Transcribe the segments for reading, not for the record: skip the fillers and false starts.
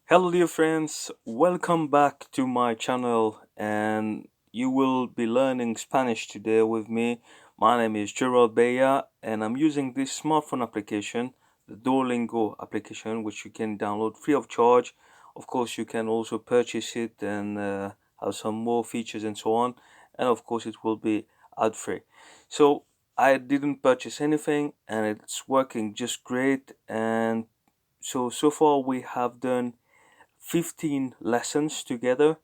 Hello, dear friends. Welcome back to my channel, and you will be learning Spanish today with me. My name is Gerald Beya, and I'm using this smartphone application, the Duolingo application, which you can download free of charge. Of course, you can also purchase it and have some more features and so on. And of course, it will be ad free. So I didn't purchase anything, and it's working just great. And so far we have done 15 lessons together,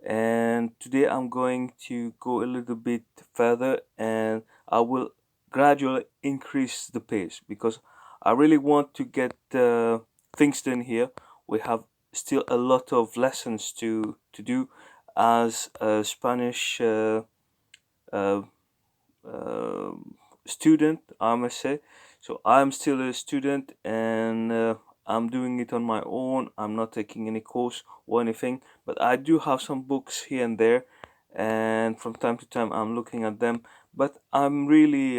and today I'm going to go a little bit further, and I will gradually increase the pace because I really want to get things done here. We have still a lot of lessons to do as a Spanish uh, uh, student, I must say. So I'm still a student, and I'm doing it on my own. I'm not taking any course or anything, but I do have some books here and there, and from time to time I'm looking at them. But I'm really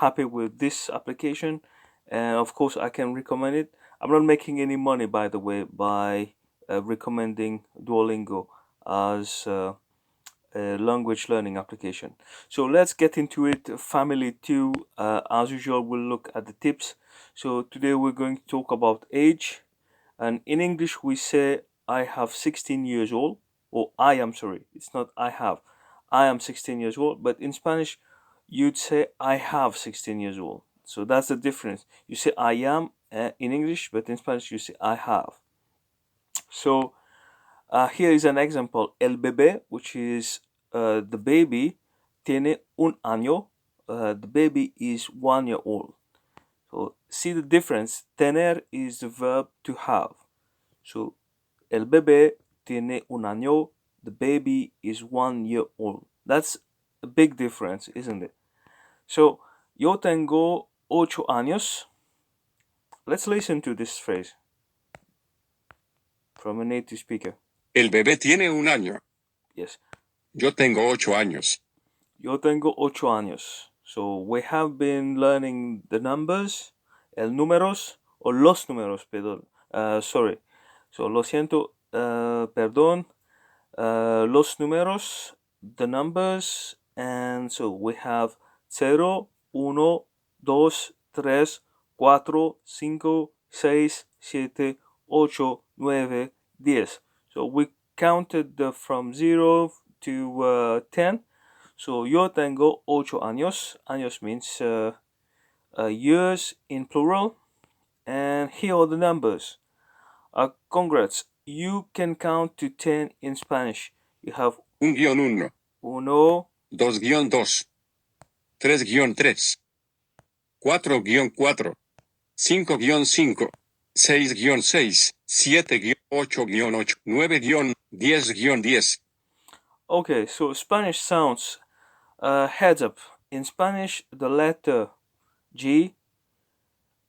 happy with this application, and of course I can recommend it. I'm not making any money, by the way, by recommending Duolingo as language learning application. So let's get into it. Family 2, as usual, we'll look at the tips. So today we're going to talk about age, and in English we say I have 16 years old, or I am, sorry, it's not I have, I am 16 years old, but in Spanish you'd say I have 16 years old. So that's the difference. You say I am in English, but in Spanish you say I have. So here is an example. El bebé, which is the baby, tiene un año. The baby is 1 year old. So see the difference. Tener is the verb to have. So el bebé tiene un año. The baby is 1 year old. That's a big difference, isn't it? So yo tengo 8 años. Let's listen to this phrase from a native speaker. El bebé tiene un año. Yes. Yo tengo 8 años. Yo tengo 8 años. So we have been learning the numbers, el números, o los números, perdón. Sorry. So lo siento, perdón. Los números, the numbers, and so we have 0, 1, 2, 3, 4, 5, 6, 7, 8, 9, 10. So we counted from 0 to 10. So yo tengo 8 años. Años means years in plural. And here are the numbers. Congrats. You can count to 10 in Spanish. You have Un guión uno. uno, Dos guión dos. Tres guión tres. Cuatro guión cuatro. Cinco guión cinco. Seis guión seis. Siete guión ocho guión ocho. Nueve guión 10. Okay, so Spanish sounds. Heads up. In Spanish, the letter G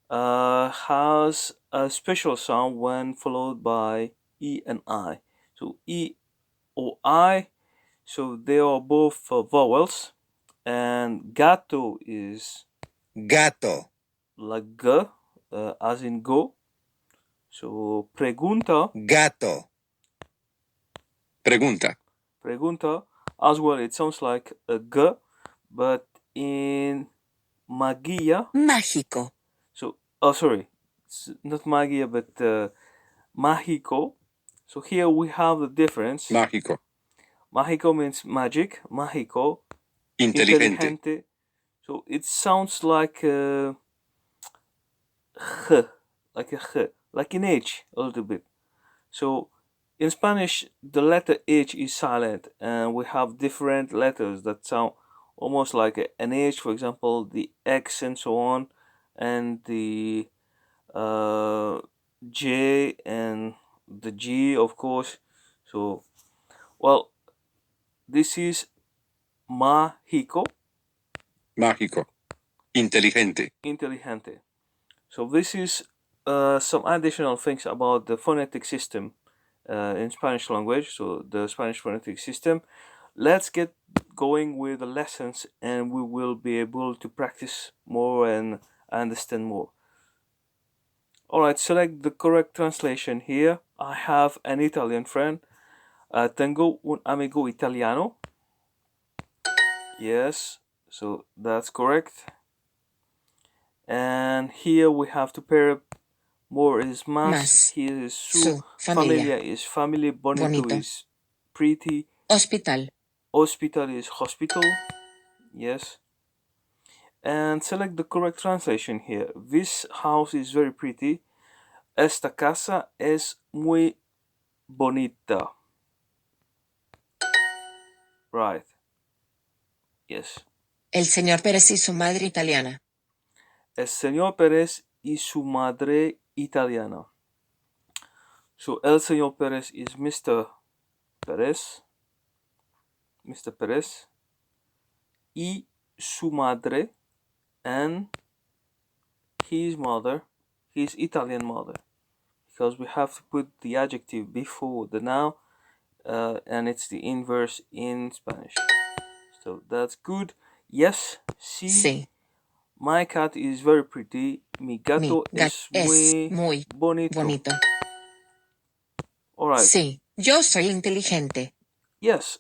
has a special sound when followed by E and I. So E or I, so they are both vowels. And gato is Gato. like G, as in go. So pregunta, Gato. Pregunta. pregunta, as well, it sounds like a G, but in mágija, Mágico. so, oh, sorry, it's not magia, but mágico. So here we have the difference. Mágico. Mágico means magic, mágico, Inteligente. inteligente. So it sounds like h, like a h, like an H a little bit. So in Spanish, the letter H is silent, and we have different letters that sound almost like an H, for example, the X and so on, and the J and the G, of course. So, well, this is mágico, Mágico. Inteligente. inteligente. So this is some additional things about the phonetic system in Spanish language. So the Spanish phonetic system. Let's get going with the lessons, and we will be able to practice more and understand more. All right, select the correct translation here. I have an Italian friend. Tengo un amigo italiano. Yes, so that's correct. And here we have to pair more is más. Here is su familia is family. Bonito is pretty. Hospital. Hospital is hospital. Yes. And select the correct translation here. This house is very pretty. Esta casa es muy bonita. Right. Yes. El señor Pérez y su madre italiana. El señor Pérez y su madre italiana. So el señor Pérez is Mr. Pérez. Mr. Pérez. Y su madre and his mother, his Italian mother. Because we have to put the adjective before the noun, and it's the inverse in Spanish. So that's good. Yes, sí. My cat is very pretty. Mi gato es muy bonito. All right. Sí, yo soy inteligente. Yes,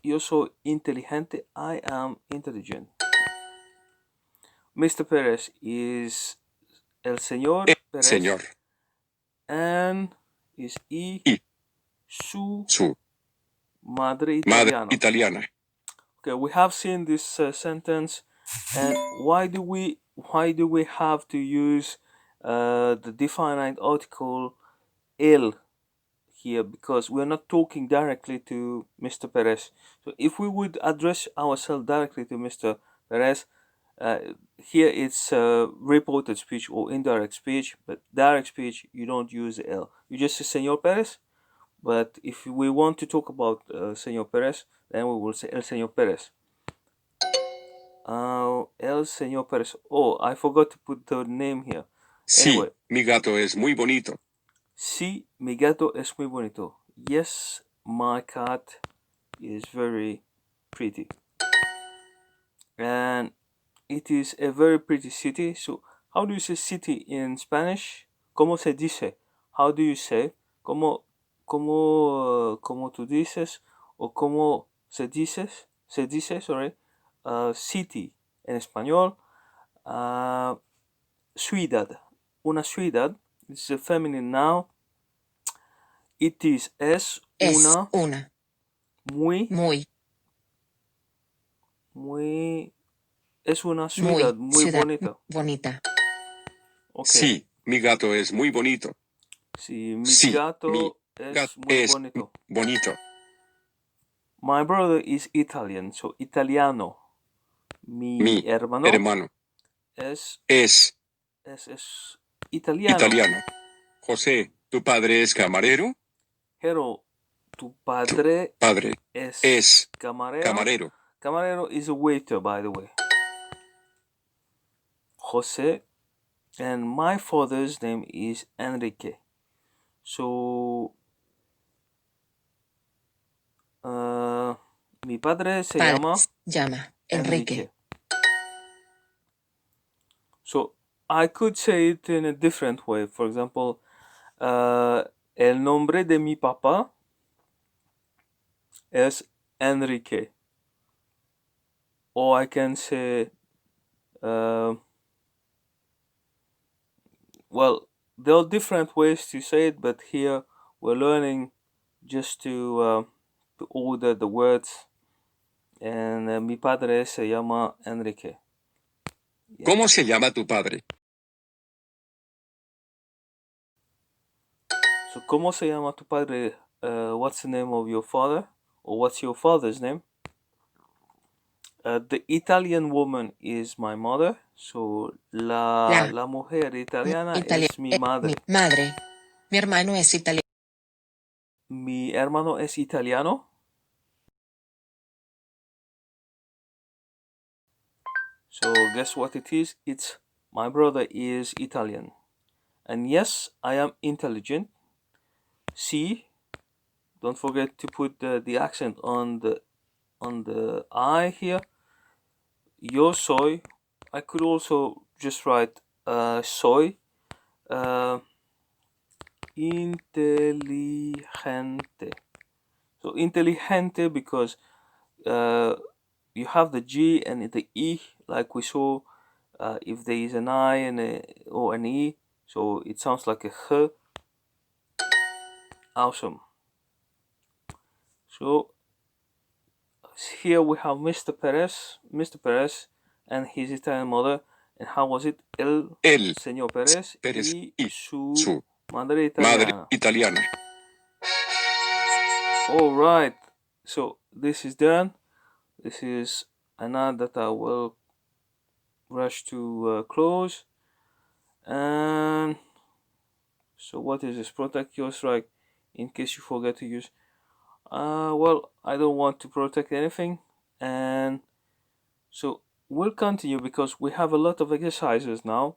yo soy inteligente. I am intelligent. Mr. Pérez is el señor Pérez. Señor. And is y su madre italiana. Okay, we have seen this sentence, and why do we have to use the definite article el here? Because we're not talking directly to Mr. Perez. So if we would address ourselves directly to Mr. Perez, here it's reported speech or indirect speech, but direct speech you don't use el. You just say Señor Perez. But if we want to talk about Señor Perez, then we will say El Señor Perez. El Señor Perez. Oh, I forgot to put the name here. Sí, anyway, mi gato es muy bonito. Sí, mi gato es muy bonito. Yes, my cat is very pretty. And it is a very pretty city. So, how do you say city in Spanish? ¿Cómo se dice? How do you say? ¿Cómo tú dices? O cómo se dice? Sorry. City en español. Ciudad. Una ciudad. It's a feminine noun. It is es una. Muy. Es una ciudad muy bonita. Okay. Sí, mi gato es muy bonito. Sí, mi gato es muy bonito. My brother is Italian, so italiano. Mi hermano es italiano. José, ¿tu padre es camarero? Pero tu padre es camarero. Camarero is a waiter, by the way. José, and my father's name is Enrique. So, mi padre se llama Enrique. So, I could say it in a different way. For example, el nombre de mi papá es Enrique. Or I can say, well, there are different ways to say it, but here we're learning just to order the words. And mi padre se llama Enrique. Yeah. ¿Cómo se llama tu padre? So, ¿cómo se llama tu padre? What's the name of your father? Or what's your father's name? The Italian woman is my mother. So, la mujer italiana es mi madre. Mi hermano es italiano. Mi hermano es italiano. So, guess what it is? It's my brother is Italian. And yes, I am intelligent. Sí. Don't forget to put the accent on the I here. Yo soy. I could also just write soy. inteligente. So inteligente because you have the G and the E, like we saw. If there is an I and or an E, so it sounds like a H. Awesome. So here we have Mr. Perez and his Italian mother. And how was it? El señor Perez y su madre italiana. All right. So this is done. This is an ad that I will rush to close. And so what is this? Protect your strike in case you forget to use. Well, I don't want to protect anything, and so we'll continue because we have a lot of exercises now.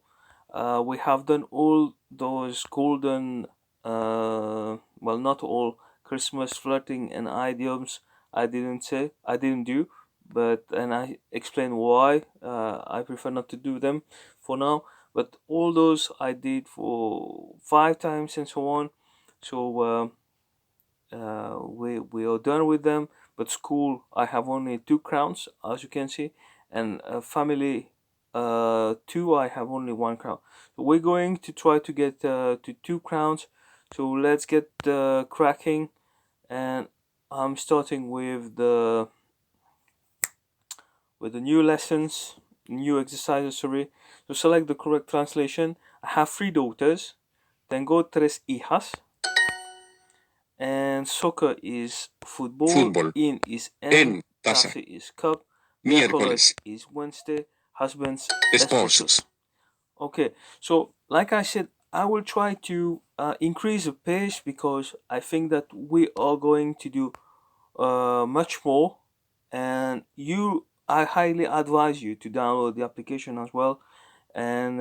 We have done all those golden, well, not all Christmas flirting and idioms. I didn't do, but and I explain why. I prefer not to do them for now. But all those I did for 5 times and so on. So we are done with them. But school, I have only 2 crowns, as you can see, and family 2, I have only 1 crown. So we're going to try to get to 2 crowns. So let's get cracking, and I'm starting with the new lessons, new exercises. Sorry. So select the correct translation. I have 3 daughters. Tengo 3 hijas. And soccer is football. In is en. Taza is cup. Miércoles is Wednesday. Husbands, esposos. Okay, so like I said, I will try to increase the pace because I think that we are going to do much more, and I highly advise you to download the application as well, and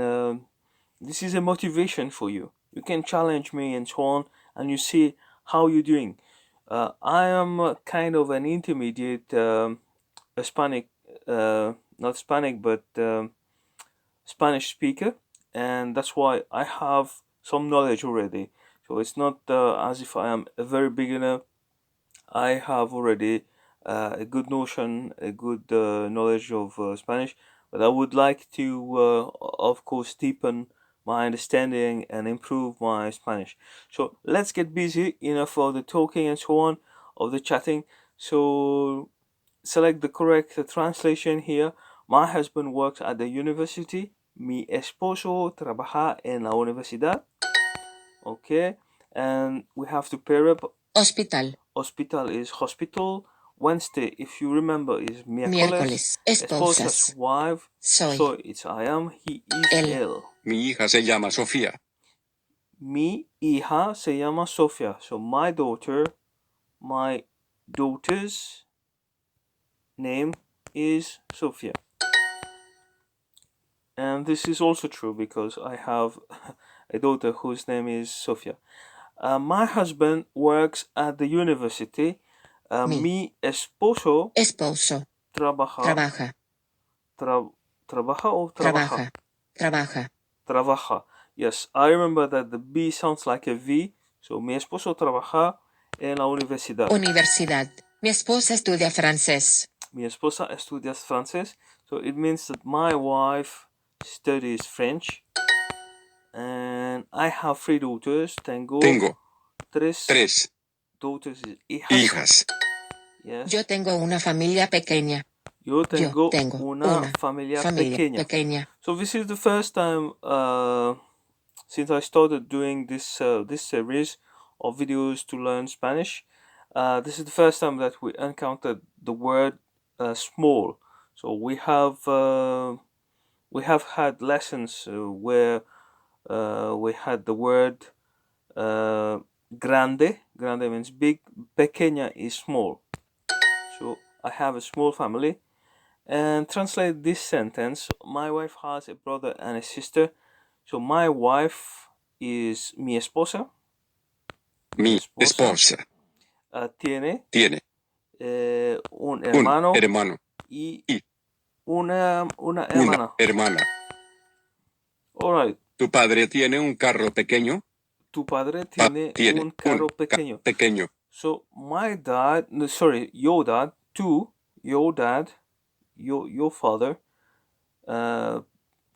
this is a motivation for you. You can challenge me and so on, and you see how you're doing. I am kind of an intermediate Hispanic, not Hispanic, but Spanish speaker, and that's why I have some knowledge already. So it's not as if I am a very beginner. I have already a good notion, a good knowledge of Spanish, but I would like to, of course, deepen my understanding and improve my Spanish. So let's get busy. Enough of the talking and so on, of the chatting. So select the correct translation here. My husband works at the university. Mi esposo trabaja en la universidad. Okay, and we have to pair up. Hospital. Hospital is hospital. Wednesday, if you remember, is Miércoles. Esposa's wife. Soy. So it's I am. He is él. Mi hija se llama Sofía. Mi hija se llama Sofía. So my daughter's name is Sofia. And this is also true because I have a daughter whose name is Sofia. My husband works at the university. Mi esposo trabaja. Trabaja or trabaja? Trabaja. Yes, I remember that the B sounds like a V. So mi esposo trabaja en la universidad. Universidad. Mi esposa estudia francés. Mi esposa estudia francés. So it means that my wife studies French. And I have 3 daughters. Tengo 3 daughters. Hijas. Yes. Yo tengo una familia pequeña. Yo tengo una familia pequeña. So this is the first time since I started doing this series of videos to learn Spanish. This is the first time that we encountered the word small. So we have had lessons where we had the word grande. Grande means big. Pequeña is small. So I have a small family. And translate this sentence. My wife has a brother and a sister. So my wife is mi esposa. Mi esposa. Tiene un hermano y una hermana. All right. ¿Tu padre tiene un carro pequeño? Tu padre tiene tiene un carro un pequeño. pequeño. So my dad, no, sorry, your dad, your dad, your father.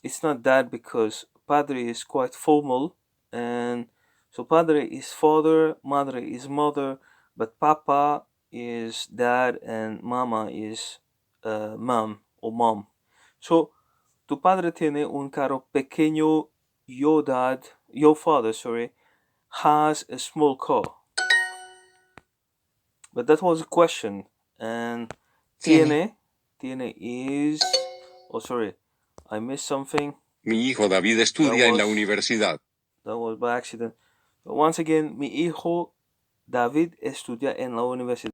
It's not dad because padre is quite formal, and so padre is father, madre is mother, but papa is dad and mama is mom or mom. So tu padre tiene un carro pequeño. Your father, sorry, has a small car. But that was a question. And Tiene. tiene is, oh sorry, I missed something. Mi hijo David estudia en la universidad. That was by accident. But once again, mi hijo David estudia en la universidad.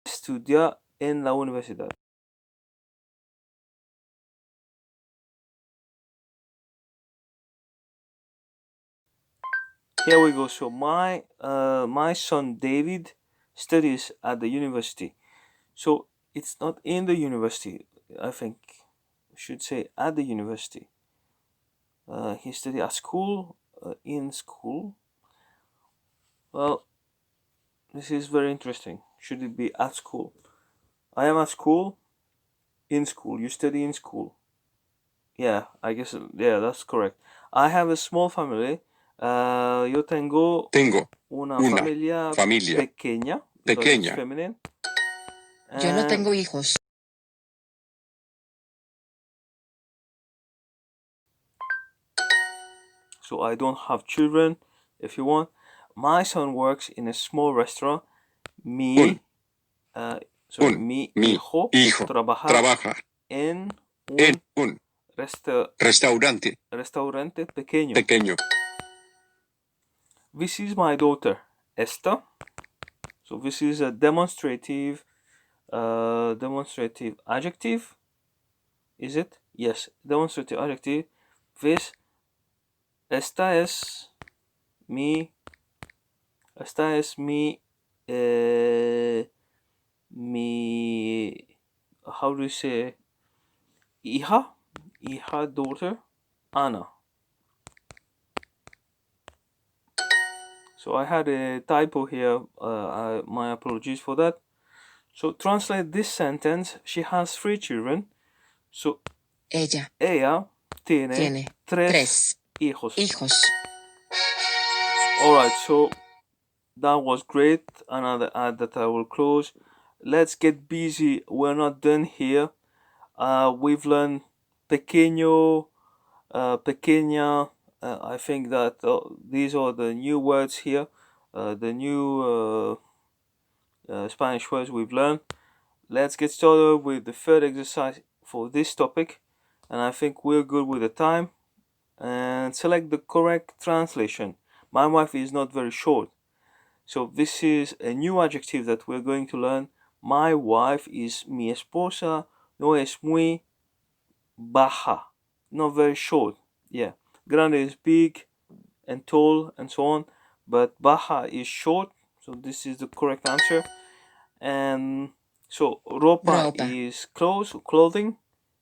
Estudia en la universidad. Here we go. So my son David studies at the university. So it's not in the university. I think I should say at the university. He studied at school, in school. Well, this is very interesting. Should it be at school? I am at school, in school. You study in school. Yeah, I guess, yeah, that's correct. I have a small family. Yo tengo Tengo una una familia familia pequeña, because it's pequeña. feminine. Yo no And tengo hijos. so I don't have children, if you want. My son works in a small restaurant. Un, Mi mi hijo hijo trabaja en en un un restaurante pequeño. pequeño. This is my daughter, Esther. So this is a demonstrative adjective. Is it? Yes, demonstrative adjective. Esta es mi, esta es mi, how do you say, hija, daughter, Anna. So I had a typo here. My apologies for that. So translate this sentence. She has 3 children. So Ella tiene tres hijos. Alright, so that was great. Another ad that I will close. Let's get busy. We're not done here. We've learned pequeño, pequeña. I think that these are the new words here. The new Spanish words we've learned. Let's get started with the third exercise for this topic, and I think we're good with the time. And select the correct translation. My wife is not very short, so this is a new adjective that we're going to learn. My wife is mi esposa no es muy baja, not very short. Yeah, grande is big and tall and so on, but baja is short, so this is the correct answer. And so ropa is clothes or clothing.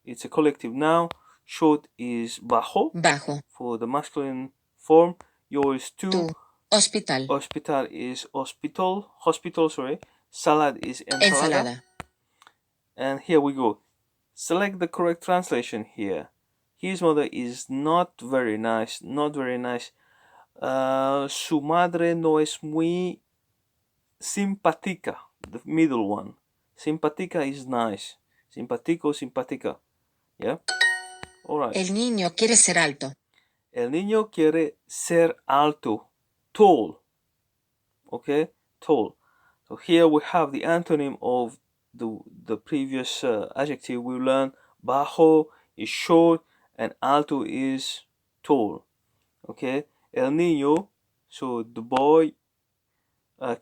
It's a collective noun. Short is bajo for the masculine form. Yours is tu. Hospital is hospital, sorry. Salad is ensalada. And here we go. Select the correct translation here. His mother is not very nice, not very nice. Su madre no es muy simpática, the middle one. Simpática is nice. Simpático, simpática. Yeah? Alright. El niño quiere ser alto. El niño quiere ser alto. Tall. Okay? Tall. So here we have the antonym of the previous adjective we learned. Bajo is short and alto is tall. Okay? El niño, so the boy,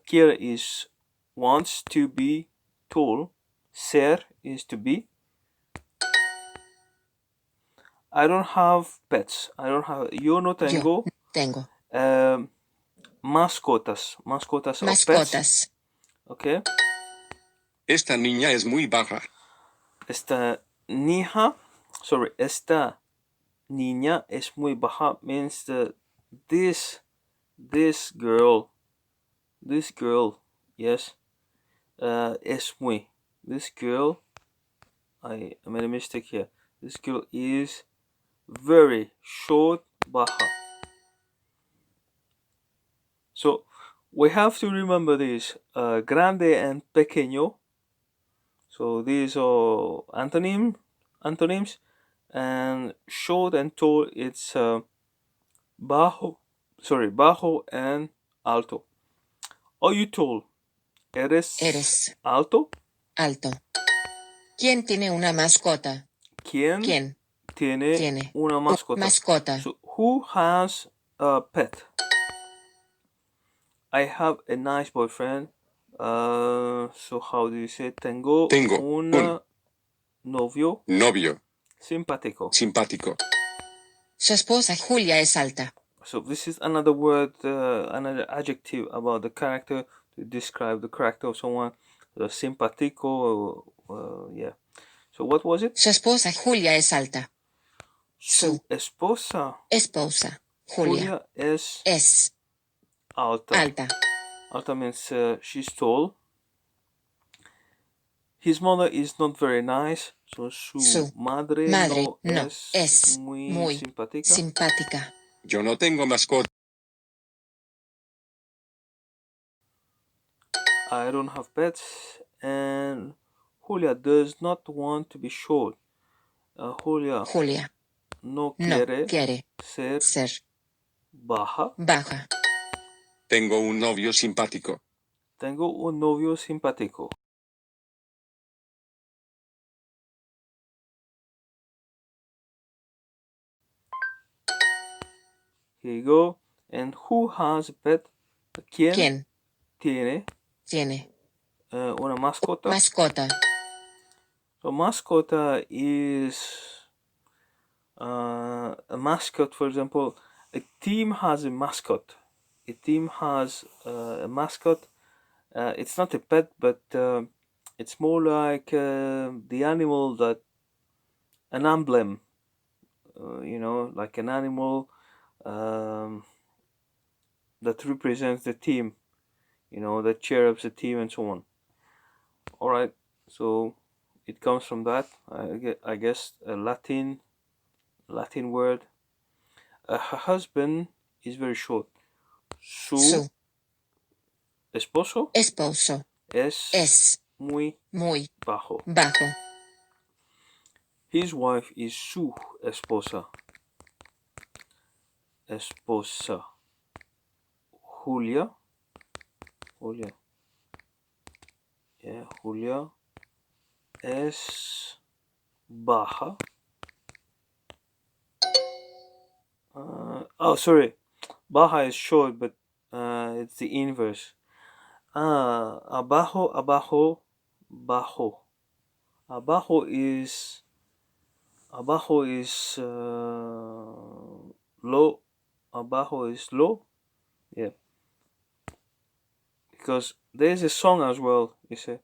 quiere is wants to be tall. Ser is to be. I don't have pets. Yo no tengo. Mascotas. Mascotas or pets. Okay. Esta niña es muy baja. Esta niña es muy baja means that this girl, yes, es muy. This girl, I made a mistake here. This girl is very short, baja. So we have to remember this, grande and pequeño. So these are antonyms, and short and tall, it's bajo and alto. Are you tall? ¿Eres alto? Alto. ¿Quién tiene una mascota? ¿Quién tiene una mascota? Mascota. So who has a pet? I have a nice boyfriend. So how do you say? Tengo un novio simpático. Su esposa Julia es alta. So this is another word, another adjective about the character to describe the character of someone. Simpático, yeah. So what was it? Su esposa Julia es alta. Su esposa Julia es alta. Alta means she's tall. His mother is not very nice. So su madre no es muy simpática. Yo no tengo mascota. I don't have pets. And Julia does not want to be short. Julia no quiere ser baja. Tengo un novio simpático. Tengo un novio simpático. Here you go. And who has a pet? ¿Quién tiene una mascota? So mascota is a mascot. For example, a team has a mascot. A team has a mascot. It's not a pet, but it's more like the animal that an emblem. Like an animal that represents the team. That cheer up the team and so on. All right, so it comes from that. I guess a Latin word. Her husband is very short. Su esposo es muy bajo. His wife is su esposa. Julia. Yeah, Julia es baja. Sorry. Baja is short, but it's the inverse. Abajo, bajo. Abajo is low. Abajo is low. Yeah. Because there's a song as well. You say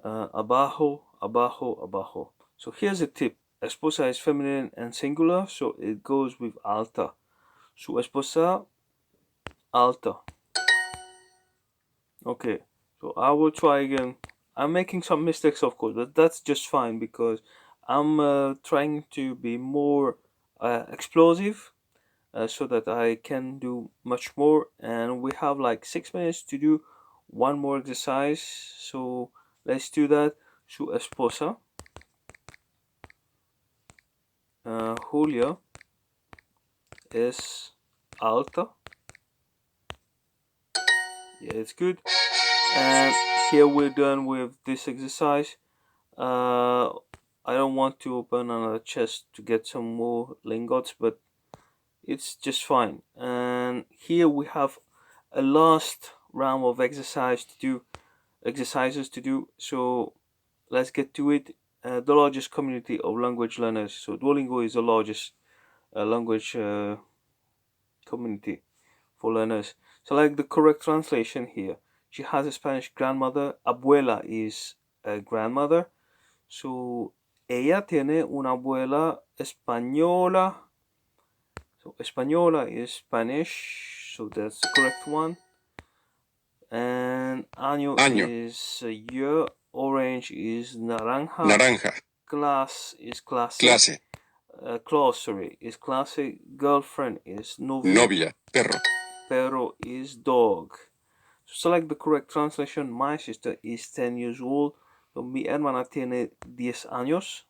abajo, abajo. So here's a tip. Esposa is feminine and singular, so it goes with alta. Su esposa, alta. Okay, so I will try again. I'm making some mistakes, of course, but that's just fine because I'm trying to be more explosive so that I can do much more. And we have like 6 minutes to do one more exercise. So let's do that. Su esposa. Julia es alta. Yeah, it's good. And here we're done with this exercise. I don't want to open another chest to get some more lingots, but it's just fine. And here we have a last round of exercises to do. So let's get to it. The largest community of language learners. So Duolingo is the largest language community for learners. Select the correct translation here. She has a Spanish grandmother. Abuela is a grandmother. So Ella tiene una abuela española. So española is Spanish, so that's the correct one. And año Año. is year. Orange is naranja. Naranja. Class is clase. Clase. Sorry, is clase. Girlfriend is novia. Novia. Perro. Perro is dog. So select the correct translation. My sister is 10 years old. So mi hermana tiene 10 años.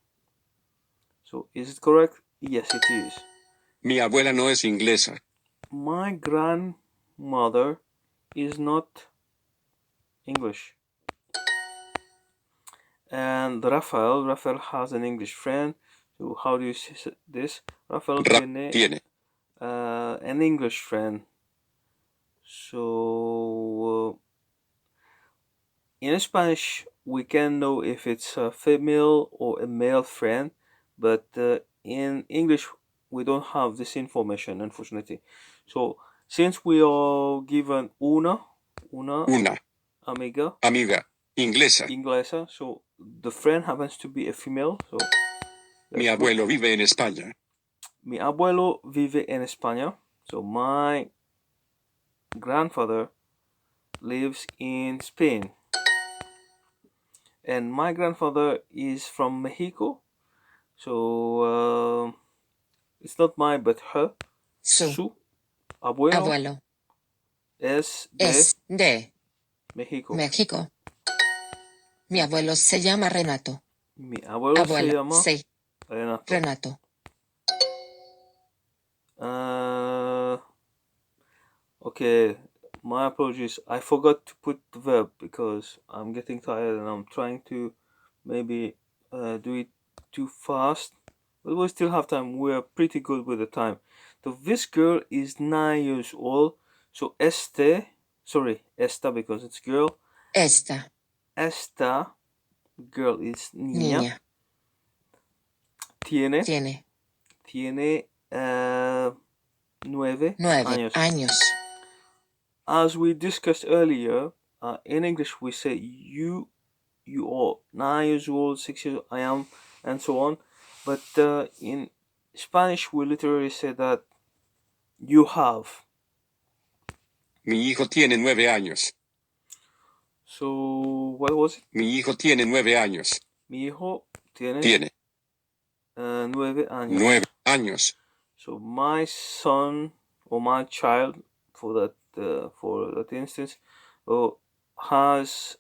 So is it correct? Yes, it is. Mi abuela no es inglesa. My grandmother is not English. And Rafael has an English friend. So how do you say this? Rafael tiene an English friend. So in Spanish we can know if it's a female or a male friend, but in English we don't have this information, unfortunately. So since we are given una amiga inglesa, so the friend happens to be a female. So mi abuelo vive en España. Mi abuelo vive en España. So my grandfather lives in Spain. And my grandfather is from Mexico. So it's not mine but her. Su abuelo es de México. Mi abuelo se llama Renato. Mi abuelo se llama Renato. Okay, my apologies. I forgot to put the verb because I'm getting tired and I'm trying to maybe do it too fast. But we still have time. We're pretty good with the time. So this girl is 9 years old. So esta because it's girl. Esta girl is niña. Tiene 9 años. As we discussed earlier, in English we say you are 9 years old, 6 years old, I am, and so on. But in Spanish we literally say that you have. Mi hijo tiene 9 años. So what was it? Mi hijo tiene 9 años. Mi hijo tiene 9 años. 9 años. So my son or my child, for that instance, has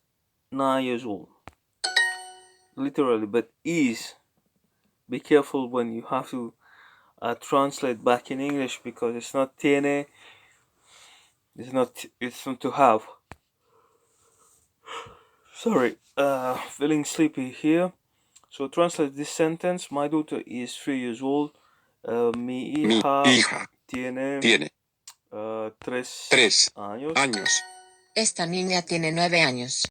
9 years old. Literally, but is. Be careful when you have to translate back in English because it's not tiene. It's not to have. Sorry, feeling sleepy here. So translate this sentence. My daughter is 3 years old. Mi hija tiene 3 años. Esta niña tiene 9 años.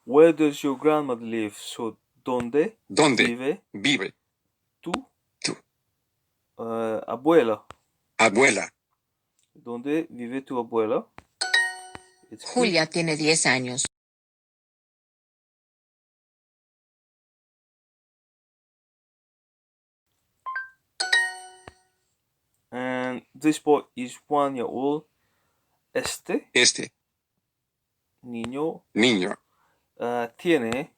Where does your grandmother live? So, ¿dónde vive tu abuela? ¿Dónde vive tu abuela? Julia tiene 10 años. And this boy is 1 year old. Este niño tiene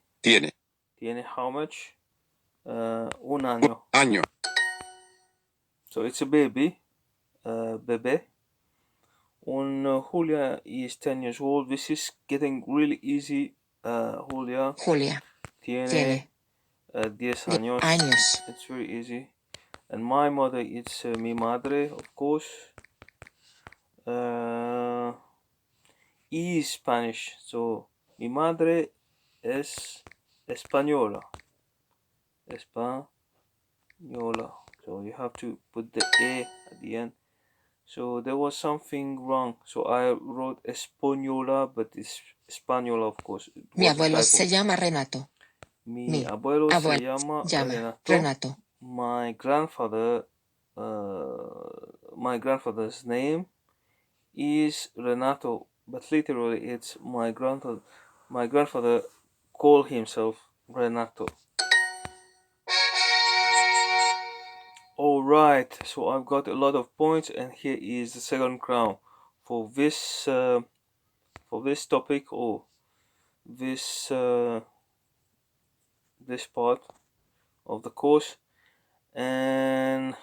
how much? Un año. So it's a baby, bebé. Julia is 10 years old. This is getting really easy. Julia tiene 10 años. It's very easy. And my mother, it's mi madre, of course. Is Spanish. So mi madre es española. So you have to put the E at the end. So there was something wrong. So I wrote española, but it's española, of course. Mi abuelo se llama Renato. Mi abuelo se llama Renato. My grandfather my grandfather's name is Renato, but literally it's my grandfather. My grandfather called himself Renato. All right, so I've got a lot of points, and here is the second crown for this topic, or this this part of the course. And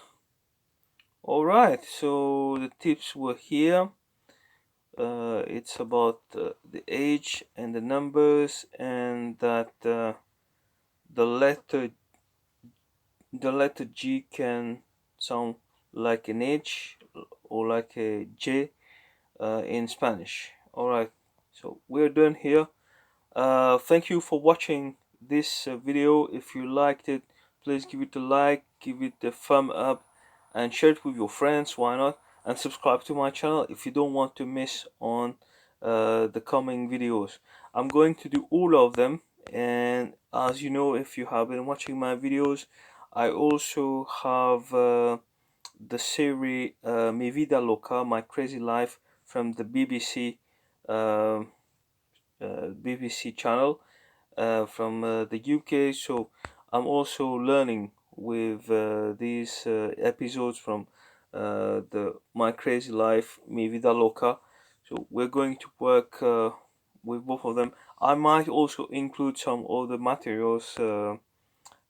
all right, so the tips were here. It's about the age and the numbers, and that the letter G can sound like an H or like a J in Spanish. All right, so we're done here. Thank you for watching this video. If you liked it, please give it a like, give it a thumb up, and share it with your friends. Why not? And subscribe to my channel if you don't want to miss on the coming videos. I'm going to do all of them, and as you know, if you have been watching my videos, I also have the series Mi Vida Loca, My Crazy Life, from the BBC channel from the UK. So I'm also learning with these episodes from the My Crazy Life, Mi Vida Loca. So we're going to work with both of them. I might also include some other materials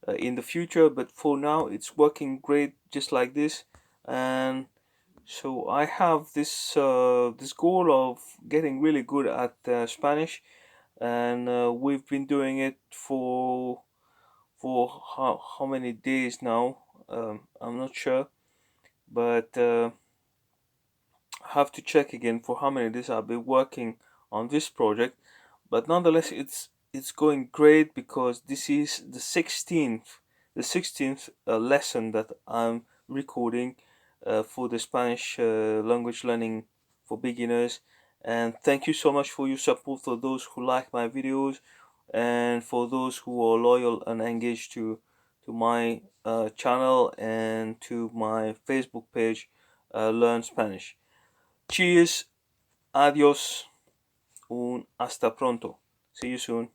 in the future, but for now it's working great just like this. And so I have this goal of getting really good at Spanish, and we've been doing it for how many days now. I'm not sure, but have to check again for how many days I've been working on this project. But nonetheless, it's going great, because this is the 16th lesson that I'm recording for the Spanish language learning for beginners. And thank you so much for your support, for those who like my videos, and for those who are loyal and engaged to my channel and to my Facebook page, Learn Spanish. Cheers, adios, hasta pronto. See you soon.